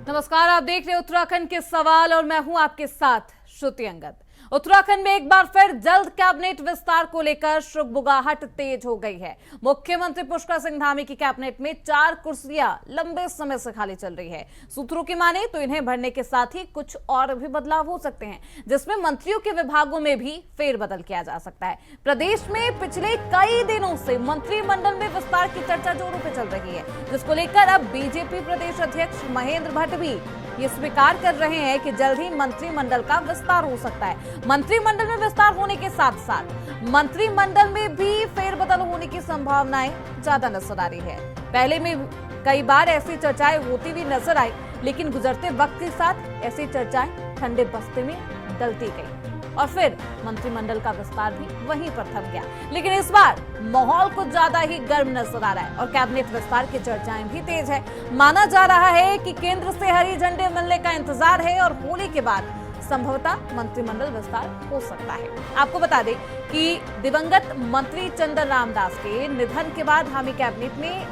नमस्कार, आप देख रहे हैं उत्तराखंड के सवाल और मैं हूं आपके साथ श्रुति अंगद। उत्तराखंड में एक बार फिर जल्द कैबिनेट विस्तार को लेकर शुगबुगाहट तेज हो गई है। मुख्यमंत्री पुष्कर सिंह धामी की कैबिनेट में 4 कुर्सियां लंबे समय से खाली चल रही है। सूत्रों की माने तो इन्हें भरने के साथ ही कुछ और भी बदलाव हो सकते हैं, जिसमें मंत्रियों के विभागों में भी फेरबदल किया जा सकता है। प्रदेश में पिछले कई दिनों से मंत्रिमंडल में विस्तार की चर्चा जोरों पर चल रही है, जिसको लेकर अब बीजेपी प्रदेश अध्यक्ष महेंद्र भट्ट भी ये स्वीकार कर रहे हैं कि जल्द ही मंत्रिमंडल का विस्तार हो सकता है। मंत्रिमंडल में विस्तार होने के साथ साथ मंत्रिमंडल में भी फेरबदल होने की संभावनाएं ज्यादा नजर आ रही है। पहले में कई बार ऐसी चर्चाएं होती हुई नजर आई, लेकिन गुजरते वक्त के साथ ऐसी चर्चाएं ठंडे बस्ते में डलती गई और फिर मंत्रिमंडल का विस्तार भी वहीं पर थम गया। लेकिन इस बार माहौल कुछ ज्यादा ही गर्म नजर आ रहा है और कैबिनेट विस्तार की चर्चाएं भी तेज है। माना जा रहा है कि केंद्र से हरी झंडे मिलने का इंतजार है और होली के बाद संभवतः मंत्रिमंडल विस्तार हो सकता है। आपको बता दें कि दिवंगत मंत्री चंदन रामदास के निधन के बाद हामी कैबिनेट में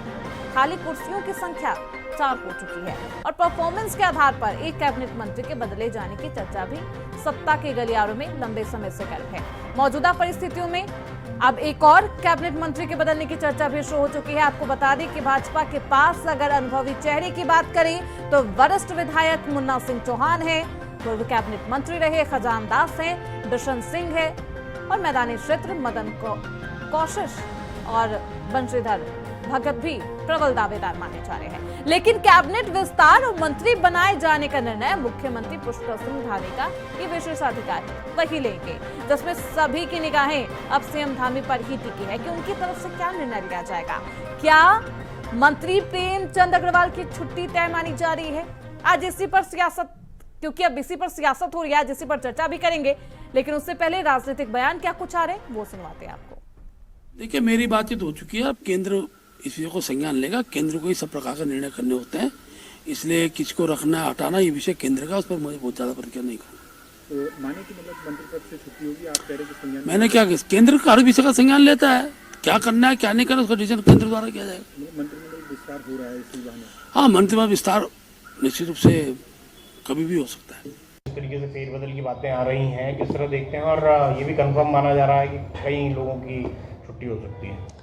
खाली कुर्सियों की संख्या 4 हो चुकी है और परफॉर्मेंस के आधार पर एक कैबिनेट मंत्री के बदले जाने की चर्चा भी सत्ता के गलियारों में लंबे समय से गर्म है। मौजूदा परिस्थितियों में अब एक और कैबिनेट मंत्री के बदलने की चर्चा भी शुरू हो चुकी है। आपको बता दें कि भाजपा के पास अगर अनुभवी चेहरे की बात करें तो वरिष्ठ विधायक मुन्ना सिंह चौहान है, पूर्व कैबिनेट मंत्री रहे खजान दास हैं, दुष्यंत सिंह है और मैदानी क्षेत्र मदन कौशिक और बंशीधर भगत भी प्रबल दावेदार माने जा रहे हैं। लेकिन कैबिनेट विस्तार और मंत्री बनाए जाने का निर्णय मुख्यमंत्री पुष्कर सिंह धामी का ये विशेषाधिकार वही लेंगे, जिसमें सभी की निगाहें अब सीएम धामी पर ही टिकी है कि उनकी तरफ से क्या निर्णय लिया जाएगा। क्या मंत्री प्रेमचंद अग्रवाल की छुट्टी तय मानी जा रही है? आज इसी पर सियासत, क्योंकि अब इसी पर सियासत हो रही है, आज इसी पर चर्चा भी करेंगे, लेकिन उससे पहले राजनीतिक बयान क्या कुछ आ रहे हैं वो सुनवाते हैं आपको। देखिए, मेरी बातचीत हो चुकी है। अब केंद्र इस विषय को संज्ञान लेगा। केंद्र को ही सब प्रकार का निर्णय करने होते हैं, इसलिए किसको रखना हटाना ये विषय केंद्र का, उस पर मुझे बहुत ज्यादा प्रतिक्रिया नहीं करना। तो माने कि मतलब मंत्री पद से छुट्टी होगी, आप कह रहे हैं कि संज्ञान मैंने क्या, केंद्र हर विषय का संज्ञान लेता है, क्या करना है क्या नहीं करना उसका डिसीजन केंद्र द्वारा किया जाएगा। मंत्रिमंडल विस्तार हो रहा है इसी बहाने। हाँ, मंत्रिमंडल विस्तार निश्चित रूप से कभी भी हो सकता है। इस तरीके से फेरबदल की बातें आ रही हैं, किस तरह देखते हैं? और ये भी कंफर्म माना जा रहा है कि कई लोगों की छुट्टी हो सकती है।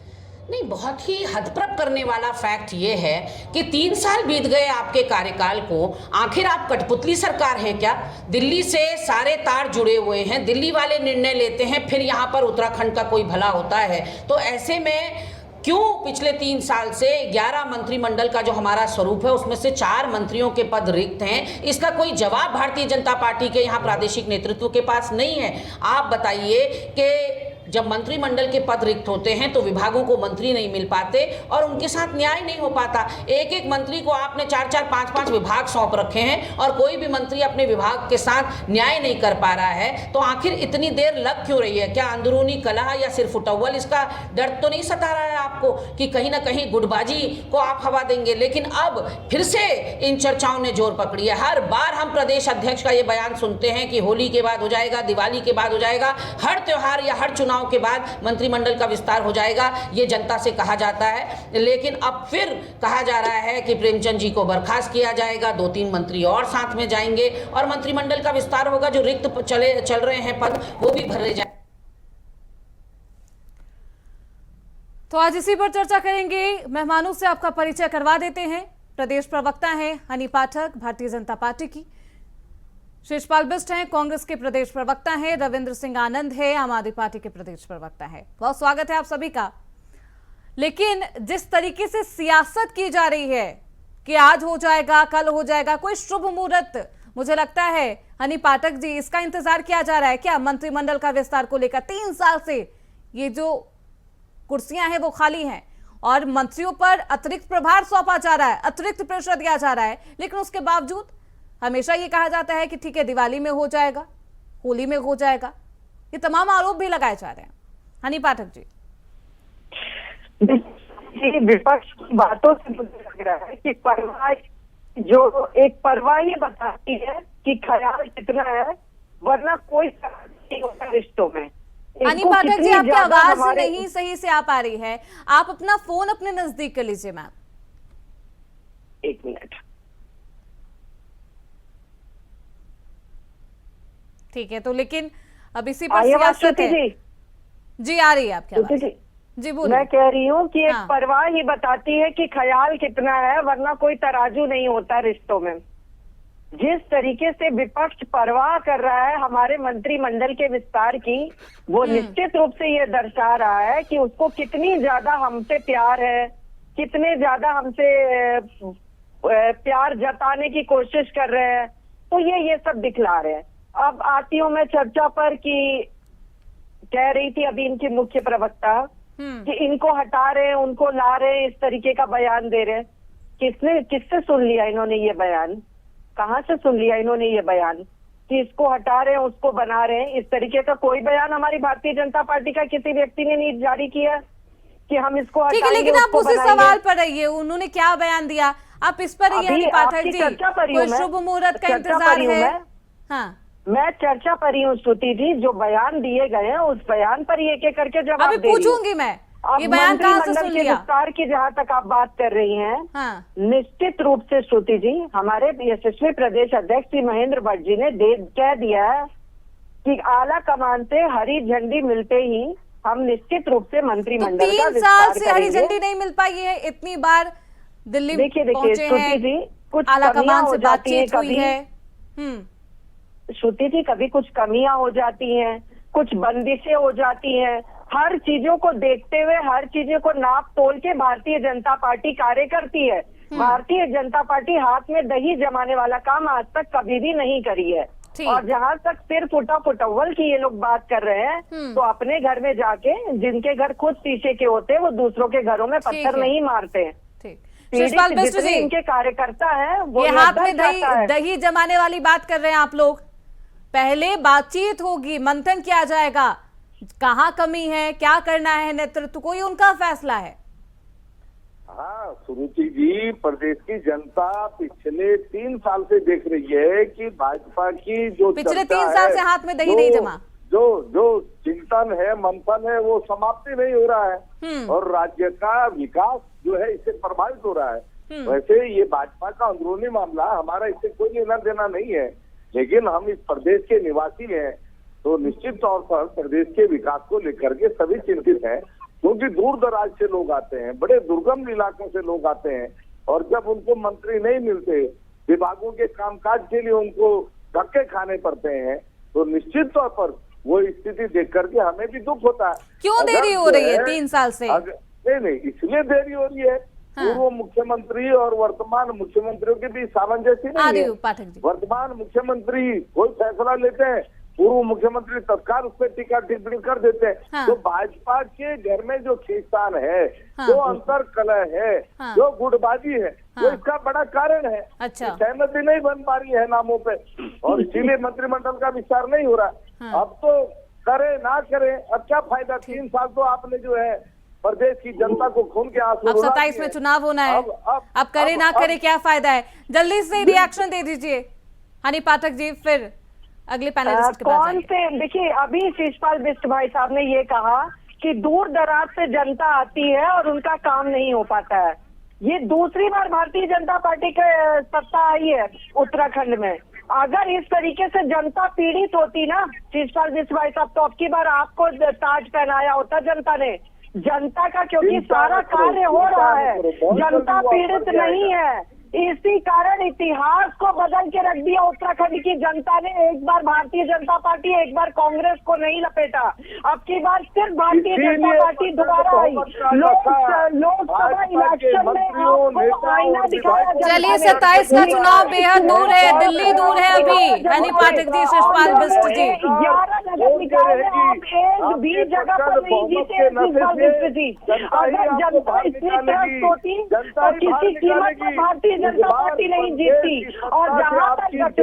नहीं, बहुत ही हदप्रप करने वाला फैक्ट ये है कि 3 साल बीत गए आपके कार्यकाल को। आखिर आप कठपुतली सरकार है क्या? दिल्ली से सारे तार जुड़े हुए हैं, दिल्ली वाले निर्णय लेते हैं, फिर यहाँ पर उत्तराखंड का कोई भला होता है? तो ऐसे में क्यों पिछले 3 साल से 11 मंत्रिमंडल का जो हमारा स्वरूप है उसमें से 4 मंत्रियों के पद रिक्त हैं? इसका कोई जवाब भारतीय जनता पार्टी के यहाँ प्रादेशिक नेतृत्व के पास नहीं है। आप बताइए कि जब मंत्रिमंडल के पद रिक्त होते हैं तो विभागों को मंत्री नहीं मिल पाते और उनके साथ न्याय नहीं हो पाता। एक एक मंत्री को आपने 4-4, 5-5 विभाग सौंप रखे हैं और कोई भी मंत्री अपने विभाग के साथ न्याय नहीं कर पा रहा है। तो आखिर इतनी देर लग क्यों रही है? क्या अंदरूनी कलह या सिर्फ उटव्वल? इसका डर तो नहीं सता रहा है आपको कि कहीं ना कहीं गुटबाजी को आप हवा देंगे? लेकिन अब फिर से इन चर्चाओं ने जोर पकड़ी है। हर बार हम प्रदेश अध्यक्ष का ये बयान सुनते हैं कि होली के बाद हो जाएगा, दिवाली के बाद हो जाएगा, हर त्योहार या हर चुनाव के बाद मंत्रिमंडल का विस्तार हो जाएगा, ये जनता से कहा जाता है। लेकिन अब फिर कहा जा रहा है कि प्रेमचंद जी को बर्खास्त किया जाएगा, 2-3 मंत्री और साथ में जाएंगे और मंत्रिमंडल का विस्तार होगा। जो रिक्त चल रहे हैं पद वो भी भरे जाएंगे। तो आज इसी पर चर्चा करेंगे। मेहमानों से आपका परिचय करवा देते हैं। प्रदेश प्रवक्ता हैं हनी पाठक, भारतीय जनता पार्टी की। शिषपाल बिष्ट हैं, कांग्रेस के प्रदेश प्रवक्ता हैं। रविंद्र सिंह आनंद है, आम आदमी पार्टी के प्रदेश प्रवक्ता है। बहुत स्वागत है आप सभी का। लेकिन जिस तरीके से सियासत की जा रही है कि आज हो जाएगा, कल हो जाएगा, कोई शुभ मुहूर्त मुझे लगता है हनी पाठक जी इसका इंतजार किया जा रहा है क्या? मंत्रिमंडल का विस्तार को लेकर 3 साल से ये जो कुर्सियां हैं वो खाली हैं और मंत्रियों पर अतिरिक्त प्रभार सौंपा जा रहा है, अतिरिक्त प्रेशर दिया जा रहा है, लेकिन उसके बावजूद हमेशा ये कहा जाता है कि ठीक है दिवाली में हो जाएगा, होली में हो जाएगा। ये तमाम आरोप भी लगाए जा रहे हैं। हनी पाठक जी, विपक्ष की बातों से मुझे लग रहा है कि परवाह जो एक परवाह ये बताती है कि ख्याल कितना है, वरना कोई नहीं होता रिश्तों में। हनी पाठक जी, आपकी आवाज नहीं सही से आ पा रही है, आप अपना फोन अपने नजदीक कर लीजिए मैम। 1 मिनट। ठीक है, तो लेकिन अब इसी पर आइए बात सियासत श्रुति है। जी। जी आ रही है आपकी श्रुति आवाज। जी, जी बोलिए। मैं कह रही हूँ कि एक हाँ। परवाह ही बताती है कि ख्याल कितना है, वरना कोई तराजू नहीं होता रिश्तों में। जिस तरीके से विपक्ष परवाह कर रहा है हमारे मंत्रिमंडल के विस्तार की, वो निश्चित रूप से ये दर्शा रहा है कि उसको कितनी ज्यादा हमसे प्यार है, कितने ज्यादा हमसे प्यार जताने की कोशिश कर रहे हैं। तो ये सब दिखला रहे हैं। अब आती हूँ मैं चर्चा पर कि कह रही थी अभी इनकी मुख्य प्रवक्ता कि इनको हटा रहे हैं, उनको ला रहे हैं, इस तरीके का बयान दे रहे हैं। किससे सुन लिया इन्होंने ये बयान? कहाँ से सुन लिया इन्होंने ये बयान कि इसको हटा रहे हैं, उसको बना रहे हैं? इस तरीके का कोई बयान हमारी भारतीय जनता पार्टी का किसी व्यक्ति ने नहीं जारी किया कि हम इसको ठीक है, हटाएंगे, लेकिन आप उसको उसी बनाएंगे। सवाल पर रहिए, उन्होंने क्या बयान दिया आप इस पर ही। अभी पाठक आपकी जी, चर्चा पर ही हूँ कोई मैं। शुभ मुहूर्त का चर्चा इंतजार पर ही हूँ है? मैं। हाँ, मैं चर्चा पर ही हूँ श्रुति जी। जो बयान दिए गए हैं उस बयान पर ही एक एक करके जवाब अभी दे रही हूँ। पूछूंगी मैं, अब ये बयान कहाँ से मंत्रिमंडल सुन के लिया? विस्तार की जहाँ तक आप बात कर रही हैं, हाँ, निश्चित रूप से श्रुति जी, हमारे यशस्वी प्रदेश अध्यक्ष श्री महेंद्र भट्ट जी ने कह दिया है कि आला कमान से हरी झंडी मिलते ही हम निश्चित रूप से तो मंत्रिमंडल का 3 साल विस्तार से हरी करेंगे। झंडी नहीं मिल पाई है, इतनी बार दिल्ली देखिए पहुंचे श्रुति जी, हैं, कुछ आला कमियां कमान हो से जाती हैं बातचीत हुई कभी। है। श्रुति जी, कभी कुछ कमियां हो जाती हैं, कुछ बंदिशें हो जाती हैं। हर चीजों को देखते हुए, हर चीजों को नाप तोल के भारतीय जनता पार्टी कार्य करती है। भारतीय जनता पार्टी हाथ में दही जमाने वाला काम आज तक कभी भी नहीं करी है। ठीक। और जहाँ तक सिर फुटा फुटव्वल की ये लोग बात कर रहे हैं, तो अपने घर में जाके, जिनके घर खुद शीशे के होते हैं, वो दूसरों के घरों में पत्थर है। नहीं मारते हैं। ठीक, पीड़ित शिषपाल बिष्ट जितने जी, इनके कार्यकर्ता हैं, वो ये हाथ निर्धन में चाहता है। दही जमाने वाली बात कर रहे हैं आप लोग। पहले बातचीत होगी, मंथन किया जाएगा, कहाँ कमी है, क्या करना है, नेतृत्व कोई उनका फैसला है। हाँ सुरुचि जी, प्रदेश की जनता पिछले 3 साल से देख रही है कि भाजपा की जो पिछले चर्चा 3 साल है, से हाथ में दही नहीं जमा। जो चिंतन है, मंथन है, वो समाप्ति नहीं हो रहा है और राज्य का विकास जो है इससे प्रभावित हो रहा है। वैसे ये भाजपा का अंदरूनी मामला, हमारा इससे कोई लेना देना नहीं है, लेकिन हम इस प्रदेश के निवासी हैं तो निश्चित तौर पर प्रदेश के विकास को लेकर के सभी चिंतित हैं, क्योंकि दूर दराज से लोग आते हैं, बड़े दुर्गम इलाकों से लोग आते हैं और जब उनको मंत्री नहीं मिलते, विभागों के कामकाज के लिए उनको धक्के खाने पड़ते हैं, तो निश्चित तौर पर वो स्थिति देख करके हमें भी दुख होता है। क्यों देरी हो रही है 3 साल से? नहीं, इसलिए देरी हो रही है। पूर्व मुख्यमंत्री और वर्तमान मुख्यमंत्रियों के बीच सामंजस्य नहीं है। पाठक जी, वर्तमान मुख्यमंत्री कोई फैसला लेते हैं, पूर्व मुख्यमंत्री तत्काल उस पर टीका टिप्पणी कर देते हैं। हाँ। तो भाजपा के घर में जो खींचतान है, जो अंतर कलह है, जो गुटबाजी है, वो इसका बड़ा कारण है। अच्छा। सहमति नहीं बन पा रही है नामों पे और इसीलिए मंत्रिमंडल का विस्तार नहीं हो रहा। अब तो करे ना करे, अब क्या फायदा? 3 साल तो आपने जो है प्रदेश की जनता को खून के आंसू अब 27 में चुनाव होना है, अब करे ना करे क्या फायदा है? जल्दी से रिएक्शन दे दीजिए हनी पाठक जी, फिर अगले पैनलिस्ट के पास कौन जाएंगे। से? देखिए, अभी शिषपाल बिष्ट भाई साहब ने ये कहा कि दूर दराज से जनता आती है और उनका काम नहीं हो पाता है। ये दूसरी बार भारतीय जनता पार्टी के सत्ता आई है उत्तराखंड में। अगर इस तरीके से जनता पीड़ित होती ना शिषपाल बिष्ट भाई साहब, तो अब की बार आपको ताज पहनाया होता जनता ने। जनता का क्योंकि सारा कार्य हो रहा है, जनता पीड़ित नहीं है। इसी कारण इतिहास को बदल के रख दिया उत्तराखंड की जनता ने। एक बार भारतीय जनता पार्टी, एक बार कांग्रेस को नहीं लपेटा, अब की बार सिर्फ भारतीय जनता पार्टी दोबारा आई। लोकसभा इलेक्शन में आपको आईना दिखाया। चलिए, 27 का चुनाव बेहद दूर है, दिल्ली दूर है अभी। हनी पाठक जी, शिषपाल बिष्ट जी, 11 नगर निकाय में आप एक भी जगह पर नहीं जीते शिषपाल बिष्ट जी। अगर जनता इतनी त्रस्त होती तो किसी कीमत पर भारतीय जनता पार्टी नहीं जीतती। और जहाँ तक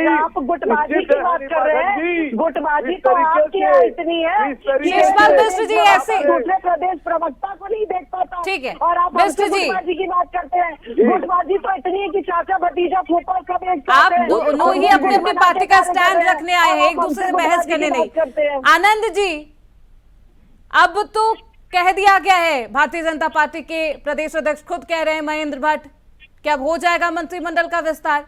आप गुटबाजी की बात कर रहे हैं, गुटबाजी तो आपकी इतनी है कि शिषपाल बिष्ट जी ऐसे दूसरे प्रदेश प्रवक्ता को नहीं देख पाता। ठीक है, और आप बिष्ट जी, गुटबाजी की बात करते हैं। गुटबाजी तो इतनी है कि चाचा भतीजा फूफा सब एक आप साथ हैं। दोनों ही अपनी अपनी पार्टी का स्टैंड रखने आए हैं, एक दूसरे से बहस करने नहीं। आनंद जी, अब तो कह दिया गया है, भारतीय जनता पार्टी के प्रदेश अध्यक्ष खुद कह रहे हैं महेंद्र भट्ट कि अब हो जाएगा मंत्रिमंडल का विस्तार,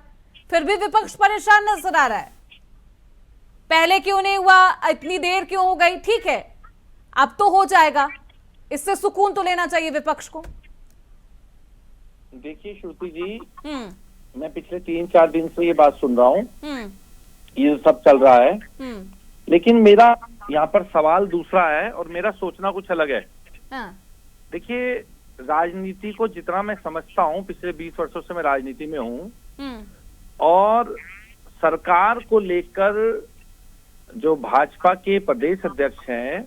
फिर भी विपक्ष परेशान नजर आ रहा है। पहले क्यों नहीं हुआ, इतनी देर क्यों हो गई? ठीक है, अब तो हो जाएगा, इससे सुकून तो लेना चाहिए विपक्ष को। देखिए श्रुति जी, मैं पिछले 3-4 दिन से ये बात सुन रहा हूँ, ये सब चल रहा है, लेकिन मेरा यहाँ पर सवाल दूसरा है और मेरा सोचना कुछ अलग है। देखिए, राजनीति को जितना मैं समझता हूँ, पिछले 20 वर्षों से मैं राजनीति में हूँ, और सरकार को लेकर जो भाजपा के प्रदेश अध्यक्ष हैं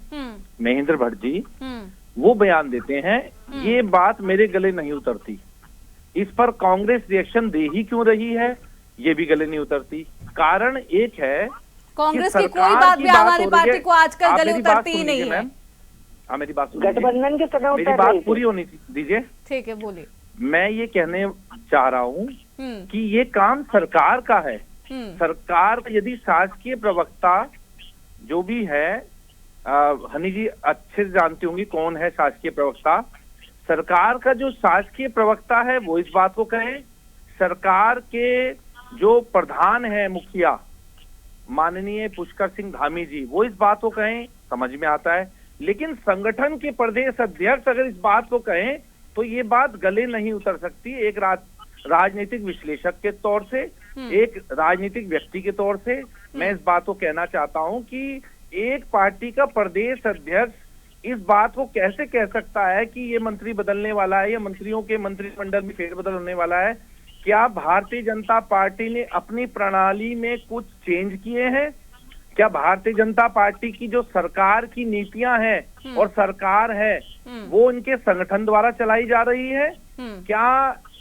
महेंद्र भट्ट जी, वो बयान देते हैं, ये बात मेरे गले नहीं उतरती। इस पर कांग्रेस रिएक्शन दे ही क्यों रही है, ये भी गले नहीं उतरती। कारण एक है, कांग्रेस की कोई बात भी आम आदमी पार्टी को आजकल गले उतरती ही नहीं है। हाँ, मेरी बात सुनिए, गठबंधन के समय मेरी बात पूरी होनी दीजिए। ठीक है, बोलिए। मैं ये कहने चाह रहा हूँ कि ये काम सरकार का है। सरकार यदि शासकीय प्रवक्ता जो भी है, हनी जी अच्छे से जानती होंगी कौन है शासकीय प्रवक्ता, सरकार का जो शासकीय प्रवक्ता है वो इस बात को कहे, सरकार के जो प्रधान है मुखिया माननीय पुष्कर सिंह धामी जी, वो इस बात को कहें, समझ में आता है। लेकिन संगठन के प्रदेश अध्यक्ष अगर इस बात को कहें तो ये बात गले नहीं उतर सकती। एक राजनीतिक विश्लेषक के तौर से, एक राजनीतिक व्यक्ति के तौर से मैं इस बात को कहना चाहता हूं कि एक पार्टी का प्रदेश अध्यक्ष इस बात को कैसे कह सकता है कि ये मंत्री बदलने वाला है या मंत्रियों के मंत्रिमंडल में फेरबदल होने वाला है। क्या भारतीय जनता पार्टी ने अपनी प्रणाली में कुछ चेंज किए हैं? क्या भारतीय जनता पार्टी की जो सरकार की नीतियां हैं और सरकार है वो उनके संगठन द्वारा चलाई जा रही है? क्या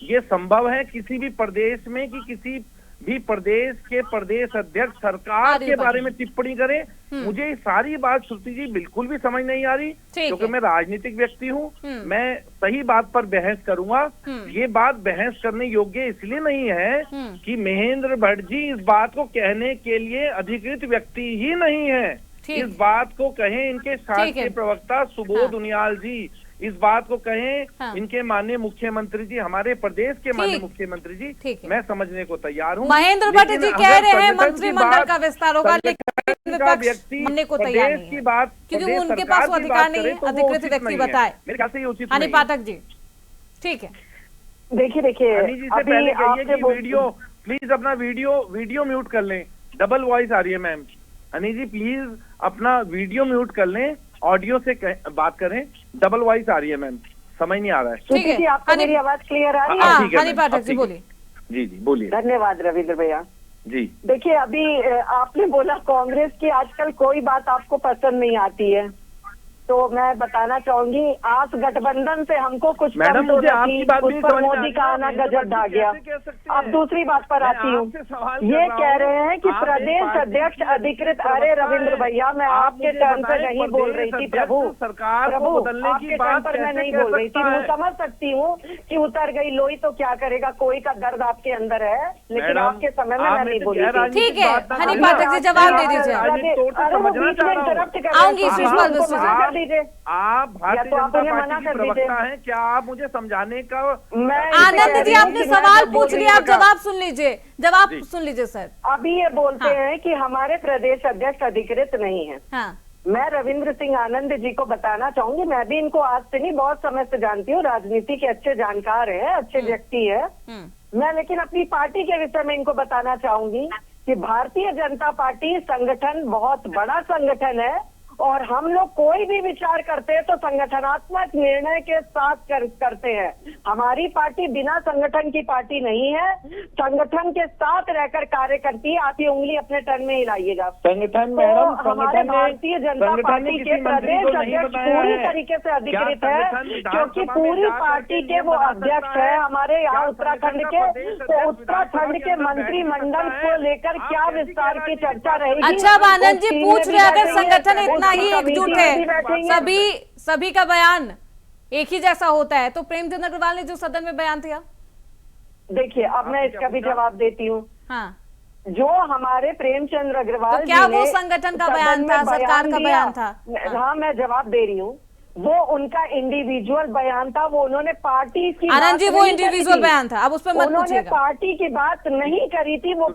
ये संभव है किसी भी प्रदेश में कि किसी भी प्रदेश के प्रदेश अध्यक्ष सरकार के बारे में टिप्पणी करें? मुझे सारी बात श्रुति जी बिल्कुल भी समझ नहीं आ रही, क्योंकि मैं राजनीतिक व्यक्ति हूँ, मैं सही बात पर बहस करूंगा। ये बात बहस करने योग्य इसलिए नहीं है कि महेंद्र भट्ट जी इस बात को कहने के लिए अधिकृत व्यक्ति ही नहीं है। इस बात को कहें इनके शासकीय प्रवक्ता सुबोध उनियाल जी, इस बात को कहें इनके माननीय मुख्यमंत्री जी, हमारे प्रदेश के माननीय मुख्यमंत्री जी, मैं समझने को तैयार हूँ। महेंद्र भट्ट जी कह रहे हैं मंत्रिमंडल का विस्तार होगा, लेकिन विपक्ष मानने को तैयार नहीं है, बात क्योंकि उनके पास वो अधिकार नहीं है अधिकृत व्यक्ति बताए। मेरे ख्याल से ये उचित हनी पाठक जी, ठीक है। देखिए हनी जी से पहले कहिए कि वीडियो प्लीज अपना वीडियो म्यूट कर लें, डबल वॉइस आ रही है मैम। हनी जी प्लीज अपना वीडियो म्यूट कर लें, ऑडियो से बात करें, डबल वॉइस आ रही है मैम, समझ नहीं आ रहा है। ठीक है, आपको मेरी आवाज क्लियर आ रही है? हनी पाठक जी बोलिए। जी बोलिए। धन्यवाद रविंद्र भैया जी। देखिए, अभी आपने बोला कांग्रेस की आजकल कोई बात आपको पसंद नहीं आती है, तो मैं बताना चाहूंगी आस गठबंधन से हमको कुछ मैडम मुझे आपकी बात भी समझ में मोदी का आना गजब ढा गया। अब दूसरी बात पर आती हूँ, ये कह रहे हैं कि प्रदेश अध्यक्ष अधिकृत, अरे रविंद्र भैया मैं आपके टर्न पे नहीं बोल रही थी प्रभु, आपके टर्न पर मैं नहीं बोल रही थी। मैं समझ सकती हूँ कि उतर गई लोई तो क्या करेगा, कोई का दर्द आपके अंदर है, लेकिन आपके समय में मैं नहीं बोली थी। ठीक है हनी पाठक जी, जवाब दे दीजिए। आऊंगी सुषमा, आप भारतीय जनता पार्टी के प्रवक्ता हैं, क्या आप मुझे समझाने का? आनंद जी आपने सवाल पूछ लिया, आप जवाब सुन लीजिए सर। अभी ये बोलते हैं कि हमारे प्रदेश अध्यक्ष अधिकृत नहीं है। मैं रविंद्र सिंह आनंद जी को बताना चाहूंगी, मैं भी इनको आज से नहीं बहुत समय से जानती हूँ, राजनीति के अच्छे जानकार है, अच्छे व्यक्ति है मैं, लेकिन अपनी पार्टी के विषय में इनको बताना चाहूंगी कि भारतीय जनता पार्टी संगठन बहुत बड़ा संगठन है और हम लोग कोई भी विचार करते हैं तो संगठनात्मक निर्णय के साथ करते हैं। हमारी पार्टी बिना संगठन की पार्टी नहीं है, संगठन के साथ रहकर कार्य करती है। आप ये उंगली अपने टर्न में हिलाइएगा। संगठन मैडम, हमारे भारतीय जनता पार्टी के प्रदेश अध्यक्ष पूरी तरीके से अधिकृत है, क्योंकि पूरी पार्टी के वो अध्यक्ष है हमारे यहाँ उत्तराखंड के, तो उत्तराखंड के मंत्रिमंडल को लेकर क्या विस्तार की चर्चा रहेगी। अच्छा आनंद जी पूछ रहे, अगर संगठन इतना ही एकजुट है, सभी का बयान एक ही जैसा होता है, तो प्रेमचंद अग्रवाल ने जो सदन में बयान दिया, देखिए अब मैं इसका भी जवाब देती हूँ। जो हमारे प्रेमचंद अग्रवाल, तो क्या वो संगठन का बयान था, सरकार का बयान था? हाँ मैं जवाब दे रही हूँ। वो उनका इंडिविजुअल बयान था, वो उन्होंने पार्टी की आनंद जी बात वो नहीं करी इंडिविजुअल थी। बयान था, अब उस पर मत उन्होंने पूछिएगा। पार्टी की बात नहीं करी थी, वो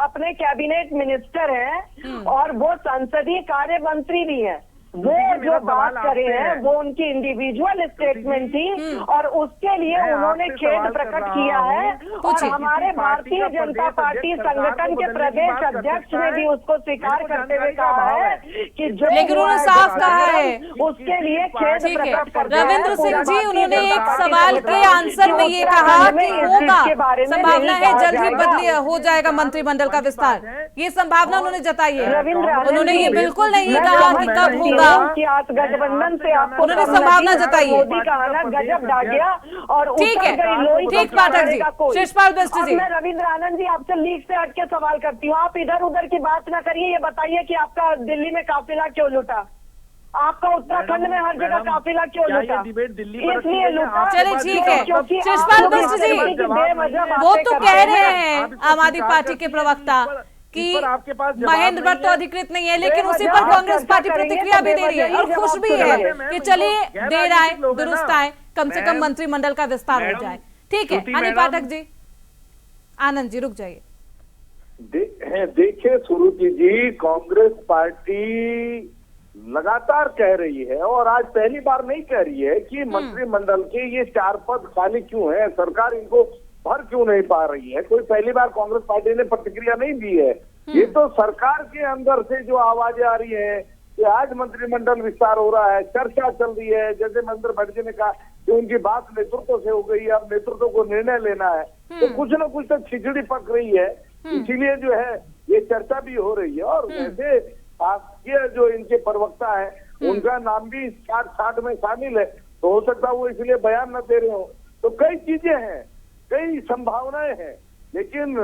अपने कैबिनेट मिनिस्टर हैं और वो संसदीय कार्य मंत्री भी हैं। वो जो बात करे हैं वो उनकी इंडिविजुअल स्टेटमेंट थी और उसके लिए उन्होंने खेद प्रकट किया है। और हमारे भारतीय जनता पार्टी संगठन के प्रदेश अध्यक्ष ने भी उसको स्वीकार करते हुए कहा है कि जो लेकिन उन्होंने साफ कहा है उसके लिए खेद ठीक है। प्रकट करते हैं। रविंद्र सिंह जी, भारतीय उन्होंने जनता एक पार्टी सवाल ने के कहा आंसर में ये उत्तराखंड कहा में कि इस होगा, चीज के बारे में संभावना नहीं है कहा जल्द ही जाएगा। बदली हो जाएगा मंत्रिमंडल का विस्तार, ये संभावना उन्होंने जताई है। रविंद्र उन्होंने ये बिल्कुल नहीं मैं कहा कि समझ कब सकती होगा। हूँ कि आज गठबंधन से आपको उन्होंने सहमति संभावना है, जताई है। मोदी का आना गजब ढा गया और ठीक उतर है, गई लोई ठीक तो पाठक करेगा जी। कोई। शिषपाल बिष्ट अब जी। मैं रविंद्र आनंद जी आपसे लीक से हटके सवाल करती हूँ, आप इधर उधर की बात ना करिए, ये बताइए कि आपका दिल्ली में काफिला क्यों लुटा, आपका उत्तराखंड में हर जगह काफिला क्यों लुटा, इसलिए लुटा। चलिए ठीक है, क्योंकि शिषपाल आप लोग बिष्ट जी, बेवजह वो बातें तो करते कह रहे हैं। हैं आम आदमी पार्टी के प्रवक्ता कि आपके पास जवाब महेंद्र नहीं भट्ट तो है। अधिकृत नहीं है, लेकिन उसी बेवजह पर आप कांग्रेस चर्चा पार्टी करेंगे प्रतिक्रिया तो भी दे रही है और बेवजह खुश ही भी जवाब है करेंगे। कि चलिए गैर देर आए राजनीतिक लोग हैं दुरुस्त ना। आए, कम से कम मैम, मंत्रिमंडल का विस्तार हो मैडम, जाए। ठीक है, श्रुति हनी मैडम। पाठक जी, आनंद जी रुक जाइए। देखिए सुरुचि जी, कांग्रेस पार्टी लगातार कह रही है और आज पहली बार नहीं कह रही है कि मंत्रिमंडल के ये 4 पद खाली क्यों हैं, सरकार इनको भर क्यों नहीं पा रही है। कोई पहली बार कांग्रेस पार्टी ने प्रतिक्रिया नहीं दी है। ये तो सरकार के अंदर से जो आवाजें आ रही है कि आज मंत्रिमंडल विस्तार हो रहा है, चर्चा चल रही है। जैसे महेंद्र भट्ट जी ने कहा कि उनकी बात नेतृत्व से हो गई, अब नेतृत्व को निर्णय लेना है, तो कुछ न कुछ तो खिचड़ी पक रही है, इसीलिए जो है ये चर्चा भी हो रही है। और वैसे शासकीय जो इनके प्रवक्ता है उनका नाम भी 60 में शामिल है, तो हो सकता है वो इसलिए बयान न दे रहे हो। तो कई चीजें हैं, कई संभावनाएं हैं, लेकिन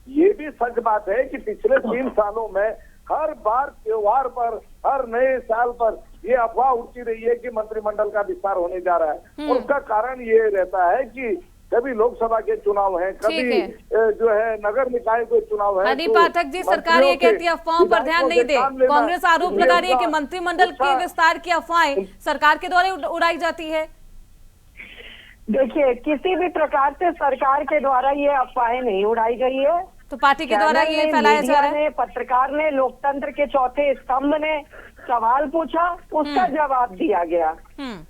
ये भी सच बात है कि पिछले 3 सालों में हर बार त्योहार पर, हर नए साल पर ये अफवाह उठती रही है कि मंत्रिमंडल का विस्तार होने जा रहा है। और उसका कारण ये रहता है कि कभी लोकसभा के चुनाव हैं, कभी जो है नगर निकाय के चुनाव है। हनी पाठक जी, सरकार ये कहती है अफवाहों पर ध्यान नहीं दे, कांग्रेस आरोप लगा रही है कि मंत्रिमंडल के विस्तार की अफवाहें सरकार के द्वारा उड़ाई जाती है। देखिए, किसी भी प्रकार से सरकार के द्वारा ये अफवाहें नहीं उड़ाई गई है, तो पार्टी के द्वारा ये फैलाया जा रहा है। पत्रकार ने, लोकतंत्र के चौथे स्तंभ ने सवाल पूछा, उसका जवाब दिया गया।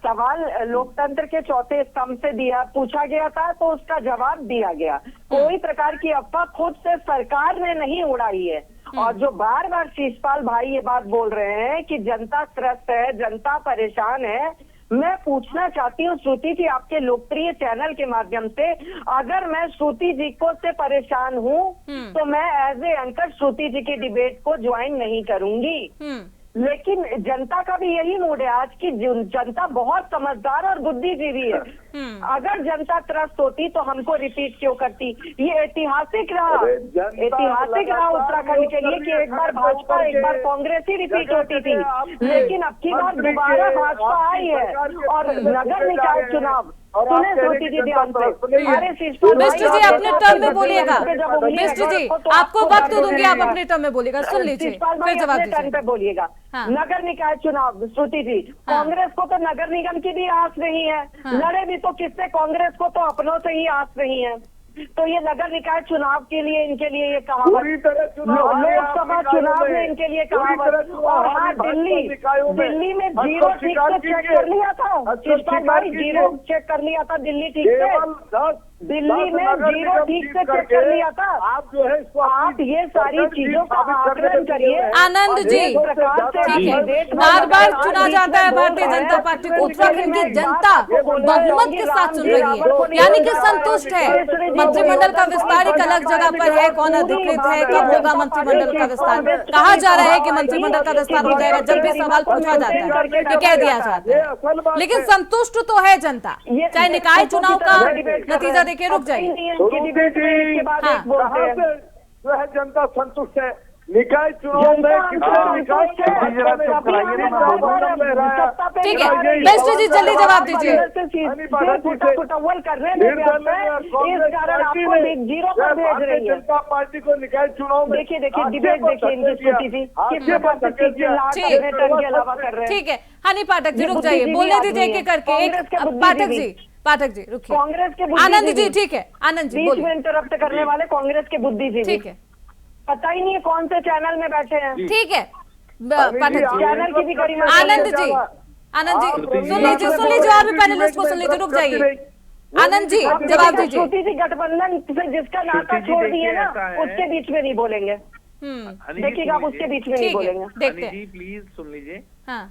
सवाल लोकतंत्र के चौथे स्तंभ से पूछा गया था, तो उसका जवाब दिया गया। कोई प्रकार की अफवाह खुद से सरकार ने नहीं उड़ाई है। और जो बार बार शिषपाल भाई ये बात बोल रहे हैं कि जनता त्रस्त है, जनता परेशान है, मैं पूछना चाहती हूँ श्रुति जी, आपके लोकप्रिय चैनल के माध्यम से, अगर मैं श्रुति जी को से परेशान हूँ तो मैं एज ए एंकर श्रुति जी की डिबेट को ज्वाइन नहीं करूंगी। लेकिन जनता का भी यही मूड है आज की, जनता बहुत समझदार और बुद्धिजीवी है। अगर जनता त्रस्त होती तो हमको रिपीट क्यों करती। ये ऐतिहासिक रहा उत्तराखंड के लिए कि एक बार भाजपा, एक बार कांग्रेस ही रिपीट होती थी, लेकिन अब की बार दोबारा भाजपा आई है। और नगर निकाय चुनाव सुने श्रुति जी ध्यान से, अरे बिष्ट जी अपने टर्म में बोलिएगा, बिष्ट जी आपको वक्त दूंगी, आप अपने टर्म में बोलिएगा, सुन लीजिए फिर जवाब टर्म पे बोलिएगा। नगर निकाय चुनाव श्रुति जी, कांग्रेस को तो नगर निगम की भी आस नहीं है, लड़े भी तो किससे, कांग्रेस को तो अपनों से ही आस नहीं है। तो ये नगर निकाय चुनाव के लिए इनके लिए ये कहावत, लोकसभा चुनाव में इनके लिए कहावत। और हाँ, दिल्ली में जीरो ठीक से चेक कर लिया था, शिषपाल भाई जीरो चेक कर लिया था दिल्ली ठीक से, दिल्ली में जीरो ठीक से चेक कर लिया था। आप जो है आप ये सारी चीजों का आकलन करिए। आनंद जी ठीक है, बार बार चुना जाता है भारतीय जनता पार्टी को, उत्तराखंड की जनता बहुमत के साथ चुन रही है, यानी कि संतुष्ट है। मंत्रिमंडल का विस्तार एक अलग जगह पर है, कौन अधिकृत है, कब होगा मंत्रिमंडल का विस्तार, कहा जा रहा है कि मंत्रिमंडल का विस्तार हो जाएगा। जब भी सवाल पूछा जाता है ये कह दिया जाता है, लेकिन संतुष्ट तो है जनता, चाहे निकाय चुनाव का नतीजा देखिए। रुक जाइए, जो है जनता संतुष्ट है, निकाय चुनाव में कितने निकाय ठीक है, बेस्ट जी जल्दी जवाब दीजिए। जनता पार्टी को निकाय चुनाव में देखिए डिबेट देखिए इनकी स्थिति थी के अलावा कर रहे हैं। ठीक है, हनी पाठक जी रुक जाइए, बोलने दीजिए एक एक करके। एक पाठक जी रुकिए। कांग्रेस के आनंद जी ठीक है, आनंद जी बीच में इंटरप्ट करने वाले कांग्रेस के बुद्धिजीवी, ठीक है, पता ही नहीं है कौन से चैनल में बैठे हैं। ठीक है पाठक जी, चैनल की भी गरिमा। आनंद जी सुन लीजिए और भी पैनलिस्ट को सुन लीजिए, रुक जाइए। आनंद जी जवाब दीजिए। श्रुति जी गठबंधन से जिसका नाता छोड़ दिए ना, उसके बीच में नहीं बोलेंगे। देखिएगा आप उसके बीच में नहीं बोलेंगे। देखते हैं, प्लीज सुन लीजिए। हाँ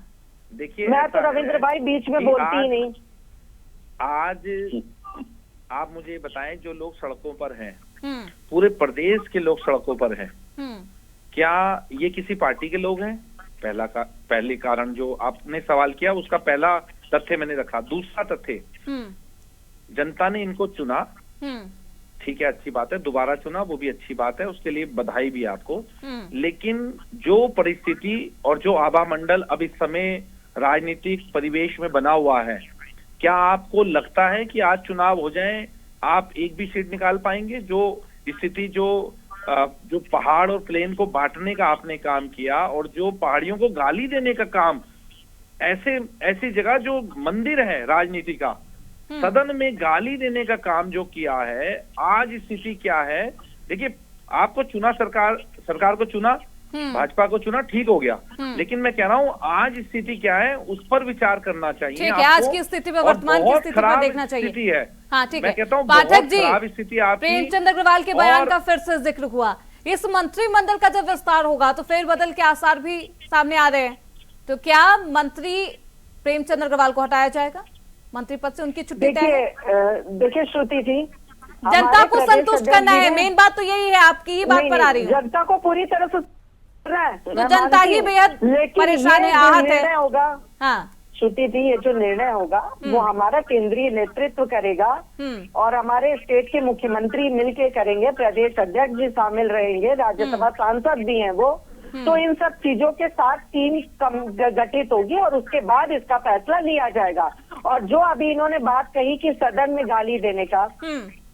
देखिए मैं तो रविंद्र भाई बीच में बोलती ही नहीं। आज आप मुझे बताएं, जो लोग सड़कों पर हैं, पूरे प्रदेश के लोग सड़कों पर हैं, क्या ये किसी पार्टी के लोग हैं? पहले कारण जो आपने सवाल किया उसका पहला तथ्य मैंने रखा। दूसरा तथ्य, जनता ने इनको चुना, ठीक है, अच्छी बात है, दोबारा चुना, वो भी अच्छी बात है, उसके लिए बधाई भी आपको। लेकिन जो परिस्थिति और जो आभा मंडल अब इस समय राजनीतिक परिवेश में बना हुआ है, क्या आपको लगता है कि आज चुनाव हो जाए आप एक भी सीट निकाल पाएंगे? जो स्थिति जो पहाड़ और प्लेन को बांटने का आपने काम किया और जो पहाड़ियों को गाली देने का काम, ऐसी जगह जो मंदिर है राजनीति का, सदन में गाली देने का काम जो किया है, आज स्थिति क्या है? देखिए आपको चुना, सरकार को चुना, भाजपा को चुना, ठीक हो गया, लेकिन मैं कह रहा हूँ आज स्थिति क्या है उस पर विचार करना चाहिए। ठीक है, आज की स्थिति पर, वर्तमान की स्थिति पर देखना चाहिए। स्थिति है। हाँ ठीक है, मैं कहता हूँ पाठक जी, स्थिति आपकी। प्रेमचंद अग्रवाल के बयान का फिर से जिक्र हुआ। इस मंत्रिमंडल का जब विस्तार होगा तो फेरबदल के आसार भी सामने आ रहे हैं, तो क्या मंत्री प्रेमचंद अग्रवाल को हटाया जाएगा मंत्री पद से? उनकी छुट्टी देखिए श्रुति जी, जनता को संतुष्ट करना है, मेन बात तो यही है, आपकी ही बात पर आ रही है। जनता को पूरी तरह से तो जनता ही बेहद परेशान है, आहत है। होगा हाँ श्रुति जी, ये जो निर्णय होगा वो हमारा केंद्रीय नेतृत्व करेगा और हमारे स्टेट के मुख्यमंत्री मिलके करेंगे, प्रदेश अध्यक्ष जी शामिल रहेंगे, राज्यसभा सांसद भी हैं वो। तो इन सब चीजों के साथ टीम गठित होगी और उसके बाद इसका फैसला लिया जाएगा। और जो अभी इन्होंने बात कही कि सदन में गाली देने का,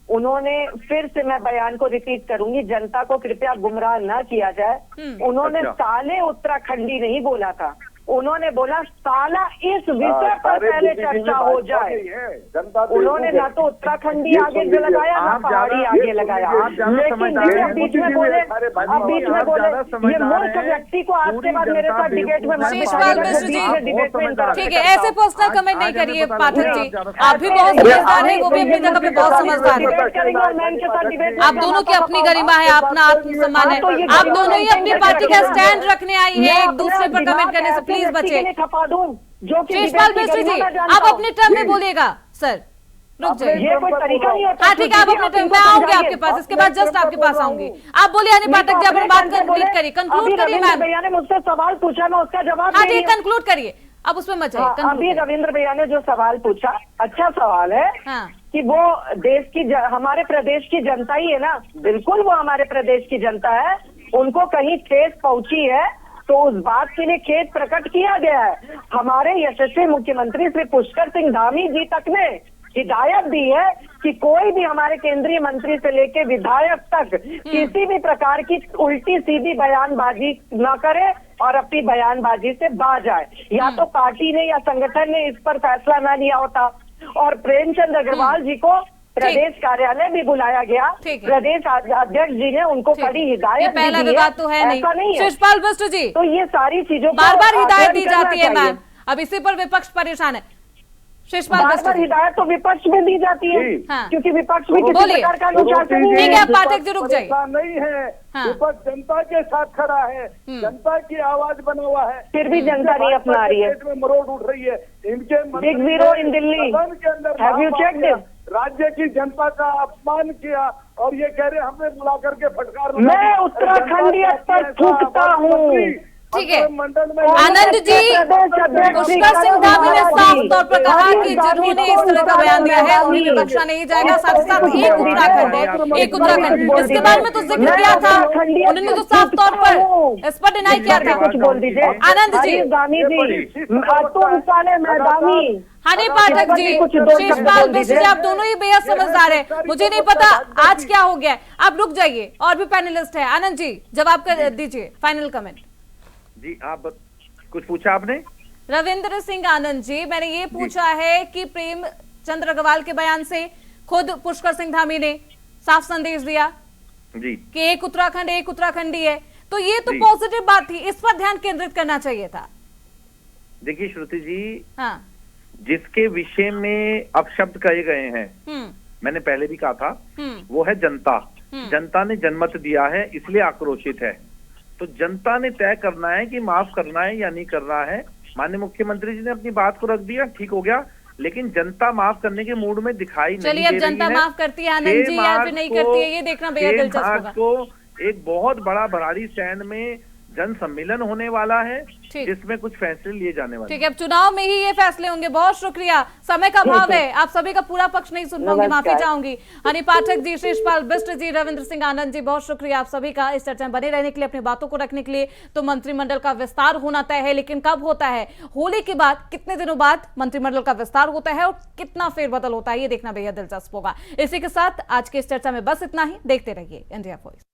उन्होंने फिर से, मैं बयान को रिपीट करूंगी, जनता को कृपया गुमराह न किया जाए। उन्होंने साले उत्तराखंडी नहीं बोला था, उन्होंने बोला साला इस विषय पर पहले चर्चा हो जाए। उन्होंने ना तो उत्तराखंडी आगे लगाया ना पहाड़ी आगे लगाया, लेकिन बीच में बोले ये मूर्ख व्यक्ति को आज के बाद मेरे साथ डिबेट में ठीक है, ऐसे पर्सनल कमेंट नहीं करिए पाठक जी, आप भी बहुत समझदार है, वो भी अपनी जगह पे बहुत समझदार है। आप दोनों की अपनी गरिमा है, अपना आत्मसम्मान है, आप दोनों ही अपनी पार्टी का स्टैंड रखने आई है, एक दूसरे पर कमेंट करने से प्लीज बचे। शिषपाल मिश्र जी, आप अपने टर्म में बोलिएगा। सर रुक जाइए, ये कोई तरीका नहीं होता। हाँ ठीक है, आप अपने टर्म में आऊंगी आपके पास, इसके बाद जस्ट आपके पास आऊंगी। आप बोलिए हनी पाठक जी, अपनी बात कंप्लीट करिए, कंक्लूड करिए। मैम भैया ने मुझसे सवाल पूछा, मैं उसका जवाब, हाँ ठीक, कंक्लूड करिए, अब उसमें मत जाइए। अभी रविंद्र भैया ने जो सवाल पूछा, अच्छा सवाल है कि वो देश की, हमारे प्रदेश की जनता ही है ना, बिल्कुल वो हमारे प्रदेश की जनता है, उनको कहीं ठेस पहुंची है तो उस बात के लिए खेद प्रकट किया गया है। हमारे यशस्वी मुख्यमंत्री श्री पुष्कर सिंह धामी जी तक ने हिदायत दी है कि कोई भी हमारे केंद्रीय मंत्री से लेके विधायक तक किसी भी प्रकार की उल्टी सीधी बयानबाजी न करे और अपनी बयानबाजी से बाज आए। या तो पार्टी ने या संगठन ने इस पर फैसला न लिया होता और प्रेमचंद अग्रवाल जी को प्रदेश कार्यालय भी बुलाया गया, प्रदेश अध्यक्ष जी ने उनको कड़ी हिदायत दी है। पहला विवाद तो है नहीं शिषपाल मिश्र जी, तो ये सारी चीजों बार बार हिदायत दी जाती है मैम, अब इसी पर विपक्ष परेशान है। शिषपाल मिश्र जी, हिदायत तो विपक्ष में दी जाती है, क्योंकि विपक्ष भी किसी प्रकार का अनुशासन नहीं है। पाठक जी रुक जाइए, नहीं है, विपक्ष जनता के साथ खड़ा है, जनता की आवाज बना हुआ है, फिर भी जनता नहीं अपना रही है, मरोड़ उठ रही है। इनके big zero in Delhi, have you checked? राज्य की जनता का अपमान किया और ये कह रहे हमने बुला करके फटकार। मैं उत्तराखंडी पर थूकता हूँ, ठीक है मंडल में आनंद जी, पुष्कर सिंह धामी ने साफ तौर पर कहा कि जिन्होंने इस तरह का बयान दिया है उन्हें भी बख्शा नहीं जाएगा। साथ ही साथ एक उत्तराखंड है, एक उत्तराखंड, इसके बारे में तो जिक्र किया था, उन्होंने तो साफ तौर पर इस पर डिनाई किया था। कुछ बोल दीजिए आनंद जी, तुम साले मैदानी हनी पाठक जी, शेषपाल बिष्ट जी, आप दोनों ही बेहद समझदार हैं। मुझे नहीं पता आज क्या हो गया, आप रुक जाइए, और भी पैनलिस्ट है। आनंद जी जवाब कर दीजिए, फाइनल कमेंट। जी आप कुछ पूछा आपने? रविंद्र सिंह आनंद जी, मैंने ये पूछा है कि प्रेमचंद अग्रवाल के बयान से खुद पुष्कर सिंह धामी ने साफ संदेश दिया जी कि एक उत्तराखंड एक उत्तराखंडी है, तो ये तो पॉजिटिव बात थी, इस पर ध्यान केंद्रित करना चाहिए था। देखिए श्रुति जी, हाँ, जिसके विषय में अपशब्द कहे गए हैं, मैंने पहले भी कहा था, वो है जनता। जनता ने जनमत दिया है, इसलिए आक्रोशित है। तो जनता ने तय करना है कि माफ करना है या नहीं करना है। माननीय मुख्यमंत्री जी ने अपनी बात को रख दिया, ठीक हो गया, लेकिन जनता माफ करने के मूड में दिखाई नहीं दे रही है। चलिए अब जनता माफ करती है आनंद जी या फिर नहीं करती है, ये देखना बेहद दिलचस्प होगा। को एक बहुत बड़ा भराड़ी स्टैंड में जन सम्मेलन होने वाला है, जिसमें कुछ फैसले लिए जाने वाले। ठीक है, अब चुनाव में ही ये फैसले होंगे। बहुत शुक्रिया, समय का अभाव है, आप सभी का पूरा पक्ष नहीं सुन पाऊंगी, माफी चाहूंगी। हनी पाठक जी, शेषपाल बिष्ट जी, रविंद्र सिंह आनंद जी, बहुत शुक्रिया आप सभी का इस चर्चा में बने रहने के लिए, अपनी बातों को रखने के लिए। तो मंत्रिमंडल का विस्तार होना तय है, लेकिन कब होता है, होली के बाद कितने दिनों बाद मंत्रिमंडल का विस्तार होता है और कितना फेरबदल होता है, ये देखना बेहद दिलचस्प होगा। इसी के साथ आज की इस चर्चा में बस इतना ही। देखते रहिए इंडिया वॉइस।